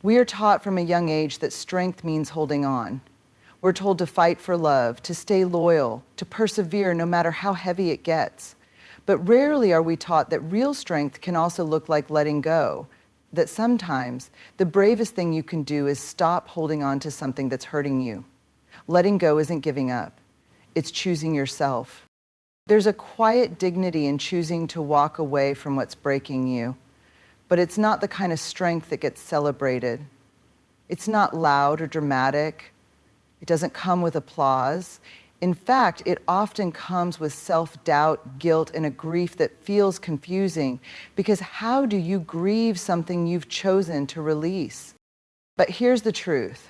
We are taught from a young age that strength means holding on. We're told to fight for love, to stay loyal, to persevere no matter how heavy it gets. But rarely are we taught that real strength can also look like letting go, that sometimes the bravest thing you can do is stop holding on to something that's hurting you. Letting go isn't giving up. It's choosing yourself. There's a quiet dignity in choosing to walk away from what's breaking you, but it's not the kind of strength that gets celebrated. It's not loud or dramatic. It doesn't come with applause. In fact, it often comes with self-doubt, guilt, and a grief that feels confusing, because how do you grieve something you've chosen to release? But here's the truth.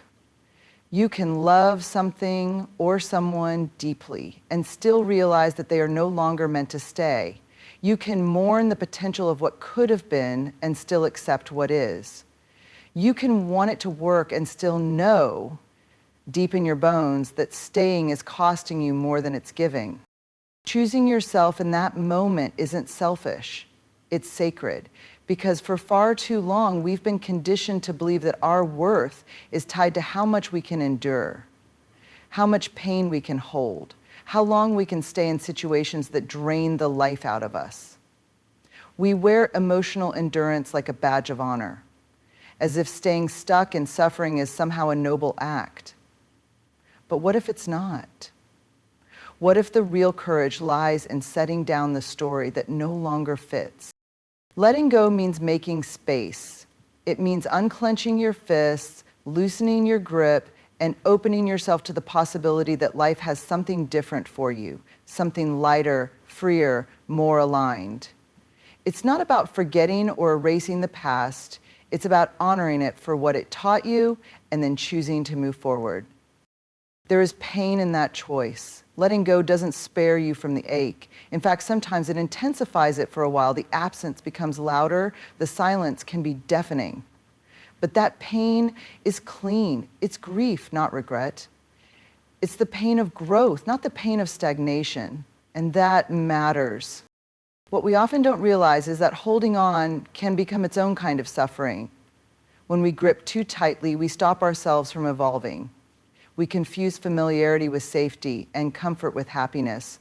You can love something or someone deeply and still realize that they are no longer meant to stay. You can mourn the potential of what could have been and still accept what is. You can want it to work and still know deep in your bones that staying is costing you more than it's giving. Choosing yourself in that moment isn't selfish, it's sacred. Because for far too long, we've been conditioned to believe that our worth is tied to how much we can endure, how much pain we can hold, how long we can stay in situations that drain the life out of us. We wear emotional endurance like a badge of honor, as if staying stuck in suffering is somehow a noble act. But what if it's not? What if the real courage lies in setting down the story that no longer fits? Letting go means making space. It means unclenching your fists, loosening your grip, and opening yourself to the possibility that life has something different for you, something lighter, freer, more aligned. It's not about forgetting or erasing the past. It's about honoring it for what it taught you and then choosing to move forward. There is pain in that choice. Letting go doesn't spare you from the ache. In fact, sometimes it intensifies it for a while. The absence becomes louder. The silence can be deafening. But that pain is clean. It's grief, not regret. It's the pain of growth, not the pain of stagnation. And that matters. What we often don't realize is that holding on can become its own kind of suffering. When we grip too tightly, we stop ourselves from evolving. We confuse familiarity with safety and comfort with happiness.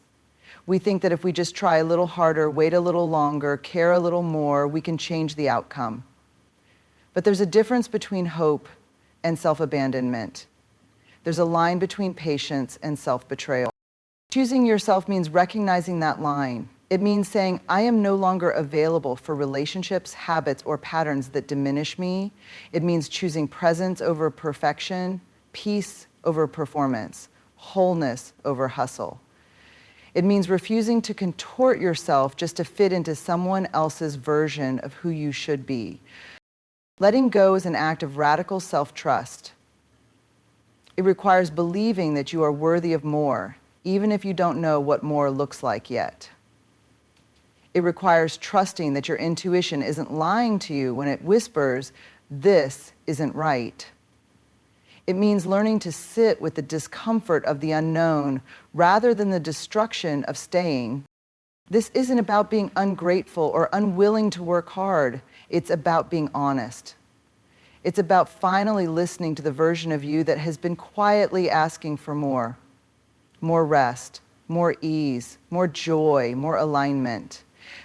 We think that if we just try a little harder, wait a little longer, care a little more, we can change the outcome. But there's a difference between hope and self-abandonment. There's a line between patience and self-betrayal. Choosing yourself means recognizing that line. It means saying, I am no longer available for relationships, habits, or patterns that diminish me. It means choosing presence over perfection, peace over performance, wholeness over hustle. It means refusing to contort yourself just to fit into someone else's version of who you should be. Letting go is an act of radical self-trust. It requires believing that you are worthy of more, even if you don't know what more looks like yet. It requires trusting that your intuition isn't lying to you when it whispers, this isn't right. It means learning to sit with the discomfort of the unknown rather than the destruction of staying. This isn't about being ungrateful or unwilling to work hard. It's about being honest. It's about finally listening to the version of you that has been quietly asking for more. More rest, more ease, more joy, more alignment.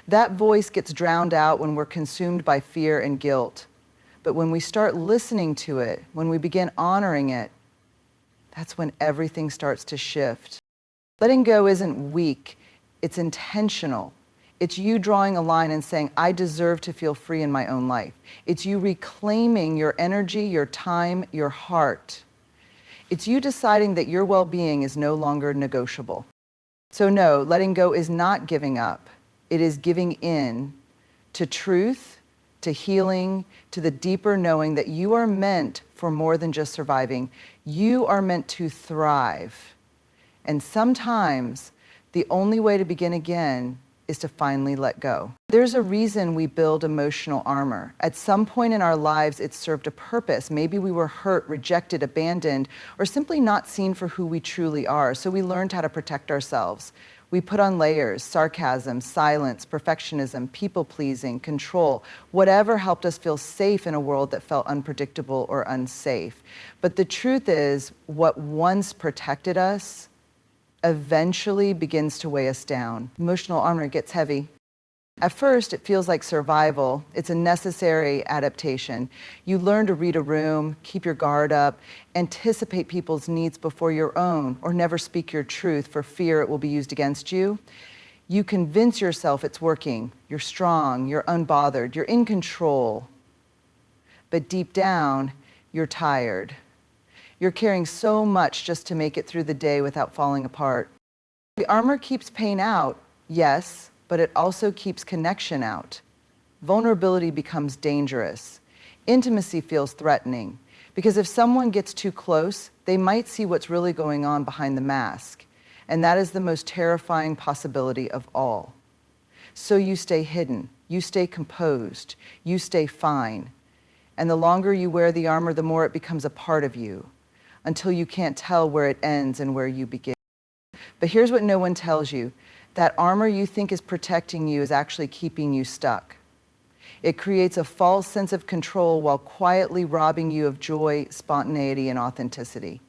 That voice gets drowned out when we're consumed by fear and guilt. But when we start listening to it, when we begin honoring it, that's when everything starts to shift. Letting go isn't weak, it's intentional. It's you drawing a line and saying, I deserve to feel free in my own life. It's you reclaiming your energy, your time, your heart. It's you deciding that your well-being is no longer negotiable. So no, letting go is not giving up. It is giving in to truth, to healing, to the deeper knowing that you are meant for more than just surviving. You are meant to thrive. And sometimes the only way to begin again is to finally let go. There's a reason we build emotional armor. At some point in our lives, it served a purpose. Maybe we were hurt, rejected, abandoned, or simply not seen for who we truly are. So we learned how to protect ourselves. We put on layers: sarcasm, silence, perfectionism, people-pleasing, control, whatever helped us feel safe in a world that felt unpredictable or unsafe. But the truth is, what once protected us eventually begins to weigh us down. Emotional armor gets heavy. At first, it feels like survival. It's a necessary adaptation. You learn to read a room, keep your guard up, anticipate people's needs before your own, or never speak your truth for fear it will be used against you. You convince yourself it's working. You're strong, you're unbothered, you're in control. But deep down, you're tired. You're carrying so much just to make it through the day without falling apart. The armor keeps pain out, yes, but it also keeps connection out. Vulnerability becomes dangerous. Intimacy feels threatening, because if someone gets too close, they might see what's really going on behind the mask, and that is the most terrifying possibility of all. So you stay hidden, you stay composed, you stay fine, and the longer you wear the armor, the more it becomes a part of you, until you can't tell where it ends and where you begin. But here's what no one tells you. That armor you think is protecting you is actually keeping you stuck. It creates a false sense of control while quietly robbing you of joy, spontaneity, and authenticity.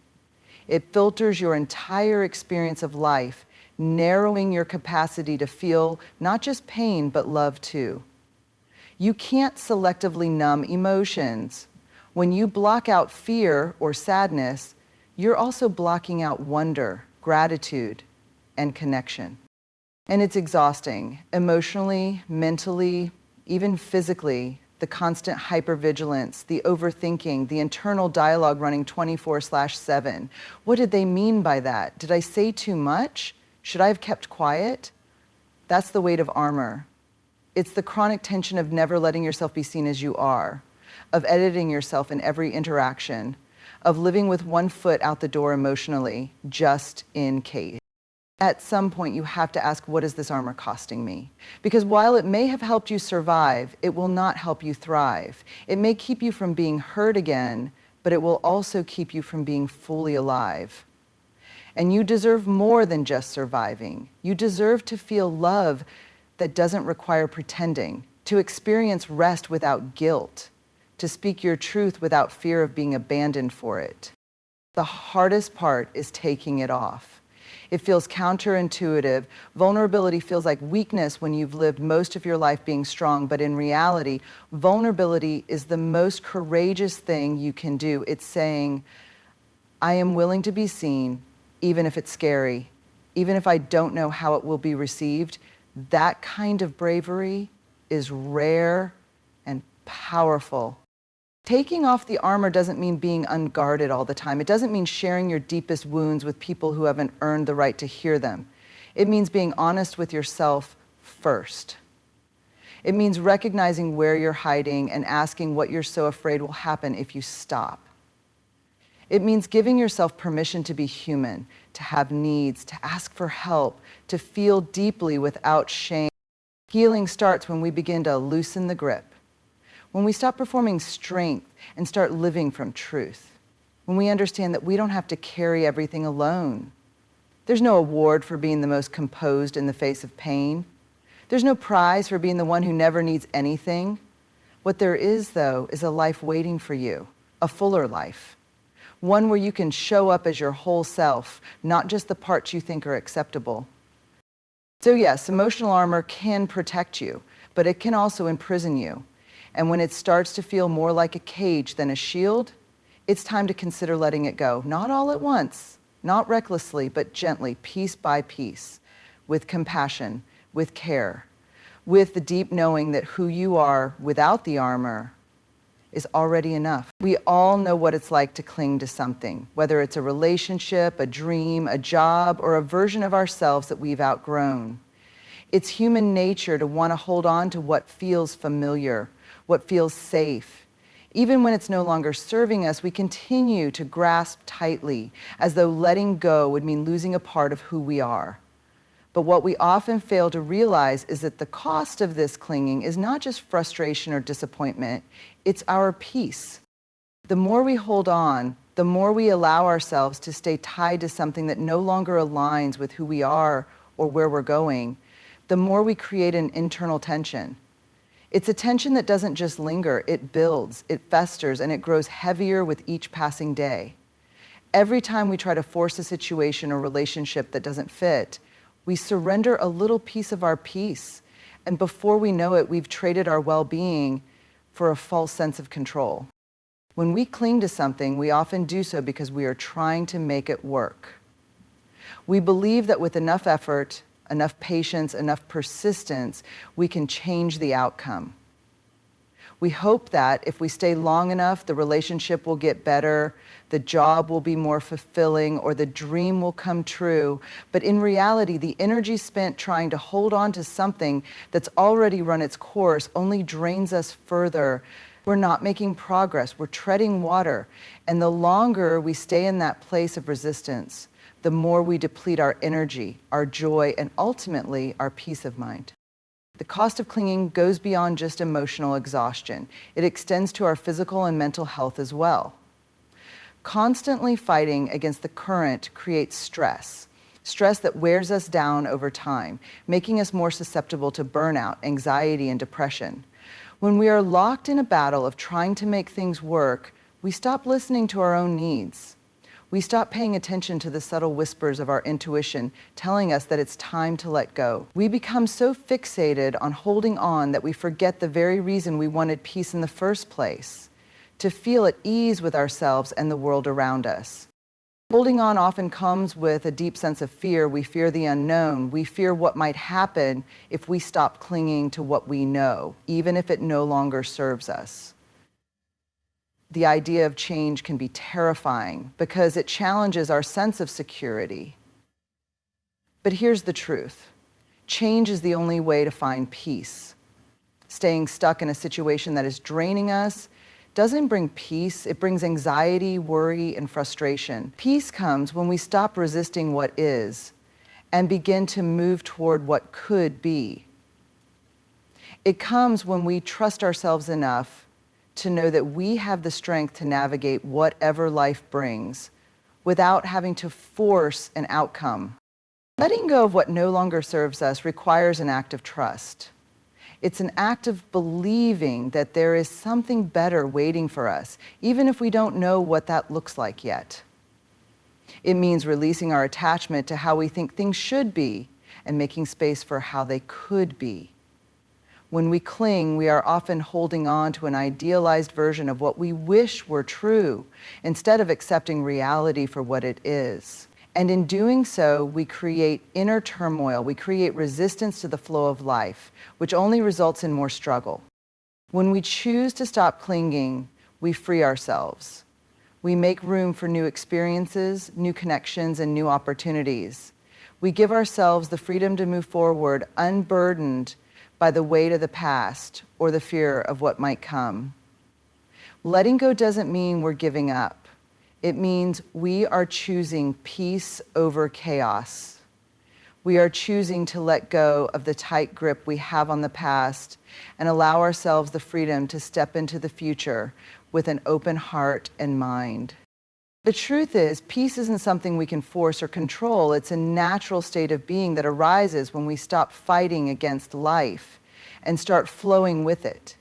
It filters your entire experience of life, narrowing your capacity to feel not just pain, but love too. You can't selectively numb emotions. When you block out fear or sadness, you're also blocking out wonder, gratitude, and connection. And it's exhausting, emotionally, mentally, even physically. The constant hypervigilance, the overthinking, the internal dialogue running 24/7. What did they mean by that? Did I say too much? Should I have kept quiet? That's the weight of armor. It's the chronic tension of never letting yourself be seen as you are, of editing yourself in every interaction, of living with one foot out the door emotionally, just in case. At some point, you have to ask, what is this armor costing me? Because while it may have helped you survive, it will not help you thrive. It may keep you from being hurt again, but it will also keep you from being fully alive. And you deserve more than just surviving. You deserve to feel love that doesn't require pretending, to experience rest without guilt, to speak your truth without fear of being abandoned for it. The hardest part is taking it off. It feels counterintuitive. Vulnerability feels like weakness when you've lived most of your life being strong, but in reality, vulnerability is the most courageous thing you can do. It's saying, I am willing to be seen, even if it's scary, even if I don't know how it will be received. That kind of bravery is rare and powerful. Taking off the armor doesn't mean being unguarded all the time. It doesn't mean sharing your deepest wounds with people who haven't earned the right to hear them. It means being honest with yourself first. It means recognizing where you're hiding and asking what you're so afraid will happen if you stop. It means giving yourself permission to be human, to have needs, to ask for help, to feel deeply without shame. Healing starts when we begin to loosen the grip. When we stop performing strength and start living from truth. When we understand that we don't have to carry everything alone. There's no award for being the most composed in the face of pain. There's no prize for being the one who never needs anything. What there is, though, is a life waiting for you, a fuller life. One where you can show up as your whole self, not just the parts you think are acceptable. So yes, emotional armor can protect you, but it can also imprison you. And when it starts to feel more like a cage than a shield, it's time to consider letting it go. Not all at once, not recklessly, but gently, piece by piece, with compassion, with care, with the deep knowing that who you are without the armor is already enough. We all know what it's like to cling to something, whether it's a relationship, a dream, a job, or a version of ourselves that we've outgrown. It's human nature to want to hold on to what feels familiar, what feels safe. Even when it's no longer serving us, we continue to grasp tightly, as though letting go would mean losing a part of who we are. But what we often fail to realize is that the cost of this clinging is not just frustration or disappointment, it's our peace. The more we hold on, the more we allow ourselves to stay tied to something that no longer aligns with who we are or where we're going, the more we create an internal tension. It's a tension that doesn't just linger, it builds, it festers, and it grows heavier with each passing day. Every time we try to force a situation or relationship that doesn't fit, we surrender a little piece of our peace, and before we know it, we've traded our well-being for a false sense of control. When we cling to something, we often do so because we are trying to make it work. We believe that with enough effort, enough patience, enough persistence, we can change the outcome. We hope that if we stay long enough, the relationship will get better, the job will be more fulfilling, or the dream will come true. But in reality, the energy spent trying to hold on to something that's already run its course only drains us further. We're not making progress, we're treading water. And the longer we stay in that place of resistance, the more we deplete our energy, our joy, and ultimately our peace of mind. The cost of clinging goes beyond just emotional exhaustion. It extends to our physical and mental health as well. Constantly fighting against the current creates stress that wears us down over time, making us more susceptible to burnout, anxiety, and depression. When we are locked in a battle of trying to make things work, we stop listening to our own needs. We stop paying attention to the subtle whispers of our intuition telling us that it's time to let go. We become so fixated on holding on that we forget the very reason we wanted peace in the first place, to feel at ease with ourselves and the world around us. Holding on often comes with a deep sense of fear. We fear the unknown. We fear what might happen if we stop clinging to what we know, even if it no longer serves us. The idea of change can be terrifying because it challenges our sense of security. But here's the truth. Change is the only way to find peace. Staying stuck in a situation that is draining us doesn't bring peace, it brings anxiety, worry, and frustration. Peace comes when we stop resisting what is and begin to move toward what could be. It comes when we trust ourselves enough to know that we have the strength to navigate whatever life brings without having to force an outcome. Letting go of what no longer serves us requires an act of trust. It's an act of believing that there is something better waiting for us, even if we don't know what that looks like yet. It means releasing our attachment to how we think things should be and making space for how they could be. When we cling, we are often holding on to an idealized version of what we wish were true, instead of accepting reality for what it is. And in doing so, we create inner turmoil, we create resistance to the flow of life, which only results in more struggle. When we choose to stop clinging, we free ourselves. We make room for new experiences, new connections, and new opportunities. We give ourselves the freedom to move forward unburdened by the weight of the past or the fear of what might come. Letting go doesn't mean we're giving up. It means we are choosing peace over chaos. We are choosing to let go of the tight grip we have on the past and allow ourselves the freedom to step into the future with an open heart and mind. The truth is, peace isn't something we can force or control. It's a natural state of being that arises when we stop fighting against life and start flowing with it.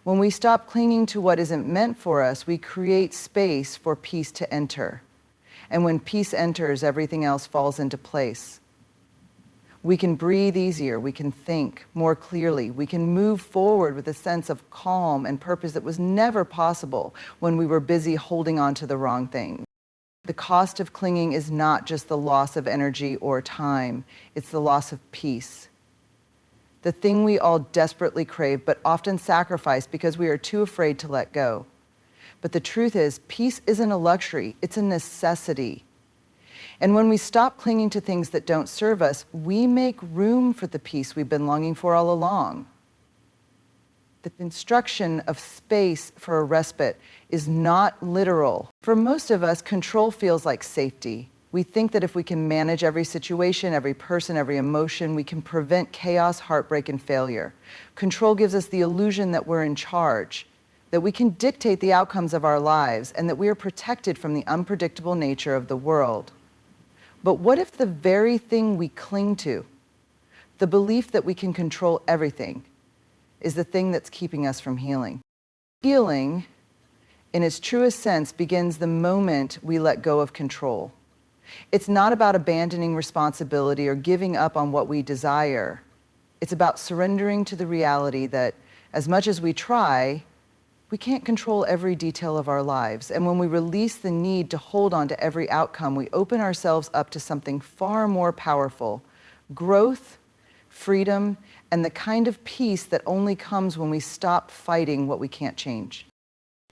When we stop clinging to what isn't meant for us, we create space for peace to enter. And when peace enters, everything else falls into place. We can breathe easier, we can think more clearly, we can move forward with a sense of calm and purpose that was never possible when we were busy holding on to the wrong thing. The cost of clinging is not just the loss of energy or time, it's the loss of peace. The thing we all desperately crave, but often sacrifice because we are too afraid to let go. But the truth is, peace isn't a luxury, it's a necessity. And when we stop clinging to things that don't serve us, we make room for the peace we've been longing for all along. The construction of space for a respite is not literal. For most of us, control feels like safety. We think that if we can manage every situation, every person, every emotion, we can prevent chaos, heartbreak, and failure. Control gives us the illusion that we're in charge, that we can dictate the outcomes of our lives, and that we are protected from the unpredictable nature of the world. But what if the very thing we cling to, the belief that we can control everything, is the thing that's keeping us from healing? Healing, in its truest sense, begins the moment we let go of control. It's not about abandoning responsibility or giving up on what we desire. It's about surrendering to the reality that as much as we try, we can't control every detail of our lives. And when we release the need to hold on to every outcome, we open ourselves up to something far more powerful: growth, freedom, and the kind of peace that only comes when we stop fighting what we can't change.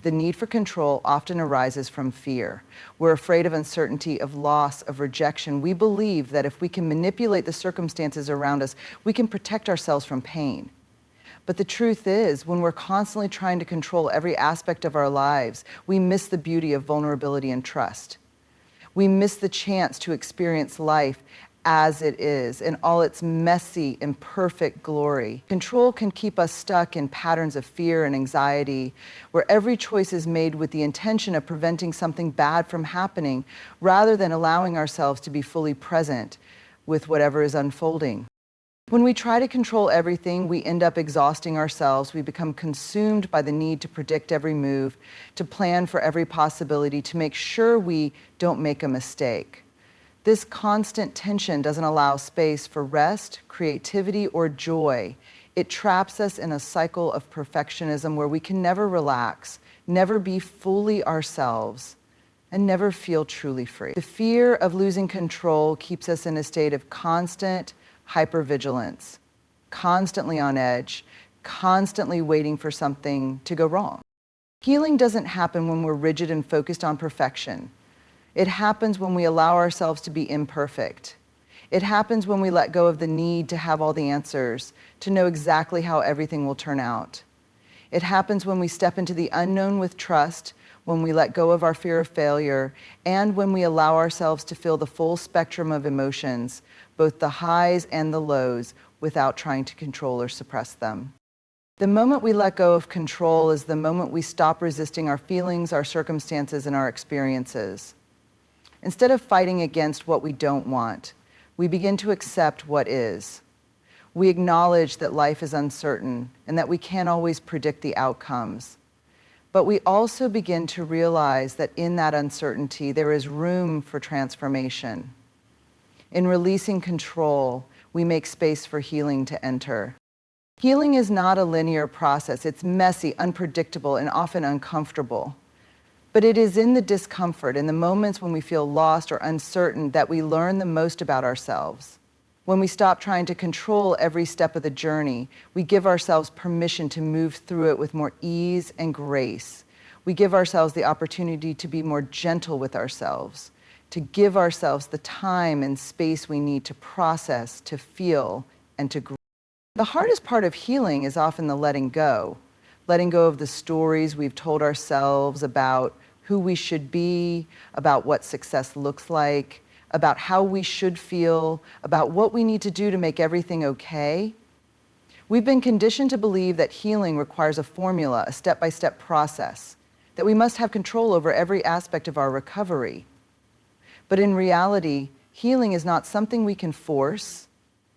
The need for control often arises from fear. We're afraid of uncertainty, of loss, of rejection. We believe that if we can manipulate the circumstances around us, we can protect ourselves from pain. But the truth is, when we're constantly trying to control every aspect of our lives, we miss the beauty of vulnerability and trust. We miss the chance to experience life as it is, in all its messy, imperfect glory. Control can keep us stuck in patterns of fear and anxiety, where every choice is made with the intention of preventing something bad from happening, rather than allowing ourselves to be fully present with whatever is unfolding. When we try to control everything, we end up exhausting ourselves. We become consumed by the need to predict every move, to plan for every possibility, to make sure we don't make a mistake. This constant tension doesn't allow space for rest, creativity, or joy. It traps us in a cycle of perfectionism where we can never relax, never be fully ourselves, and never feel truly free. The fear of losing control keeps us in a state of constant hypervigilance, constantly on edge, constantly waiting for something to go wrong. Healing doesn't happen when we're rigid and focused on perfection. It happens when we allow ourselves to be imperfect. It happens when we let go of the need to have all the answers, to know exactly how everything will turn out. It happens when we step into the unknown with trust, when we let go of our fear of failure, and when we allow ourselves to feel the full spectrum of emotions, both the highs and the lows, without trying to control or suppress them. The moment we let go of control is the moment we stop resisting our feelings, our circumstances, and our experiences. Instead of fighting against what we don't want, we begin to accept what is. We acknowledge that life is uncertain and that we can't always predict the outcomes. But we also begin to realize that in that uncertainty, there is room for transformation. In releasing control, we make space for healing to enter. Healing is not a linear process. It's messy, unpredictable, and often uncomfortable. But it is in the discomfort, in the moments when we feel lost or uncertain, that we learn the most about ourselves. When we stop trying to control every step of the journey, we give ourselves permission to move through it with more ease and grace. We give ourselves the opportunity to be more gentle with ourselves, to give ourselves the time and space we need to process, to feel, and to grow. The hardest part of healing is often the letting go of the stories we've told ourselves about who we should be, about what success looks like, about how we should feel, about what we need to do to make everything okay. We've been conditioned to believe that healing requires a formula, a step-by-step process, that we must have control over every aspect of our recovery. But in reality, healing is not something we can force.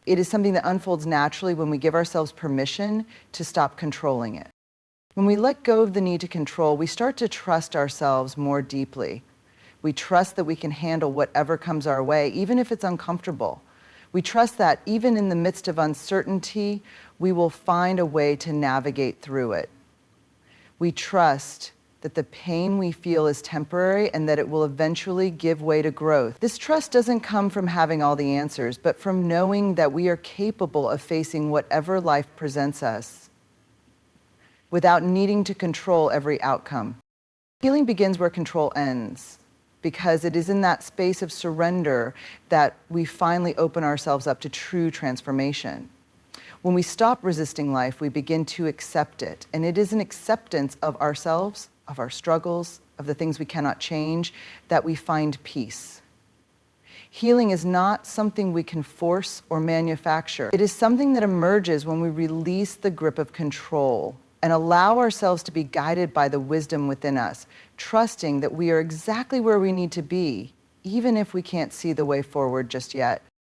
It is something that unfolds naturally when we give ourselves permission to stop controlling it. When we let go of the need to control, we start to trust ourselves more deeply. We trust that we can handle whatever comes our way, even if it's uncomfortable. We trust that even in the midst of uncertainty, we will find a way to navigate through it. We trust that the pain we feel is temporary and that it will eventually give way to growth. This trust doesn't come from having all the answers, but from knowing that we are capable of facing whatever life presents us without needing to control every outcome. Healing begins where control ends, because it is in that space of surrender that we finally open ourselves up to true transformation. When we stop resisting life, we begin to accept it, and it is an acceptance of ourselves, of our struggles, of the things we cannot change, that we find peace. Healing is not something we can force or manufacture. It is something that emerges when we release the grip of control and allow ourselves to be guided by the wisdom within us, trusting that we are exactly where we need to be, even if we can't see the way forward just yet.